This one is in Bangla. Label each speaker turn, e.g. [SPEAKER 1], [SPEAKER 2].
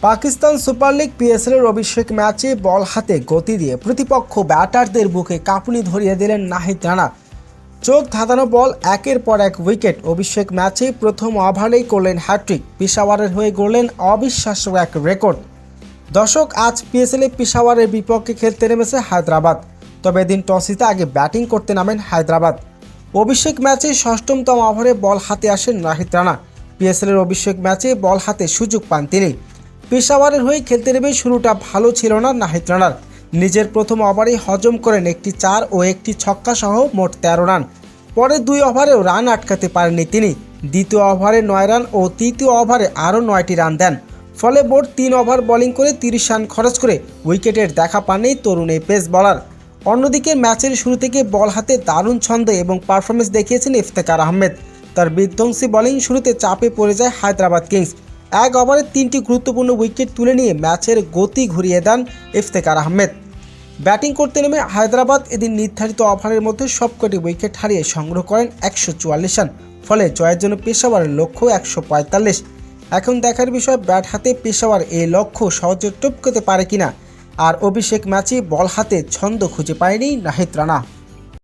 [SPEAKER 1] পাকিস্তান সুপার লিগ পিএসএলের অভিষেক ম্যাচে বল হাতে গতি দিয়ে প্রতিপক্ষ ব্যাটারদের বুকে কাঁপুনি ধরিয়ে দিলেন নাহিদ রানা। চোখ ধাঁধানো বল, একের পর এক উইকেট। অভিষেক ম্যাচে প্রথম ওভারেই করলেন হ্যাট্রিক। পেশাওয়ারের হয়ে গড়লেন অবিশ্বাস্য এক রেকর্ড। দর্শক, আজ পিএসএলে পেশাওয়ারের বিপক্ষে খেলতে নেমেছে হায়দ্রাবাদ। তবে এদিন টস জিতে আগে ব্যাটিং করতে নামেন হায়দ্রাবাদ। অভিষেক ম্যাচে ষষ্ঠতম ওভারে বল হাতে আসেন নাহিদ রানা। পিএসএলের অভিষেক ম্যাচে বল হাতে সুযোগ পান তিনি। পেশাওয়ারের হয়ে খেলতে নেমে শুরুটা ভালো ছিল না নাহিদ রানার। নিজের প্রথম ওভারেই হজম করেন একটি 4 ও একটি ছক্কা সহ মোট 13 রান। পরে 2 ওভারেও রান আটকাতে পারেননি তিনি। দ্বিতীয় ওভারে 9 রান ও তৃতীয় ওভারে আরও 9টি রান দেন। ফলে মোট 3 ওভার বোলিং করে 30 রান খরচ করে উইকেটের দেখা পাননি তরুণ এই পেস বোলার। অন্যদিকে ম্যাচের শুরু থেকে বল হাতে দারুণ ছন্দ এবং পারফরমেন্স দেখিয়েছেন ইফতেখার আহমেদ। তার বিধ্বংসী বোলিং শুরুতে চাপে পড়ে যায় হায়দ্রাবাদ কিংস। এক ওভারে 3টি গুরুত্বপূর্ণ উইকেট তুলে নিয়ে ম্যাচের গতি ঘুরিয়ে দেন ইফতেখার আহমেদ। ব্যাটিং করতে নেমে হায়দ্রাবাদ এদিন নির্ধারিত ওভারের মধ্যে সবকটি উইকেট হারিয়ে সংগ্রহ করেন 144 রান। ফলে জয়ের জন্য পেশাওয়ারের লক্ষ্য 145। এখন দেখার বিষয়, ব্যাট হাতে পেশাওয়ার এই লক্ষ্য সহজে টপকাতে পারে কিনা। আর অভিষেক ম্যাচে বল হাতে ছন্দ খুঁজে পায়নি নাহিদ রানা।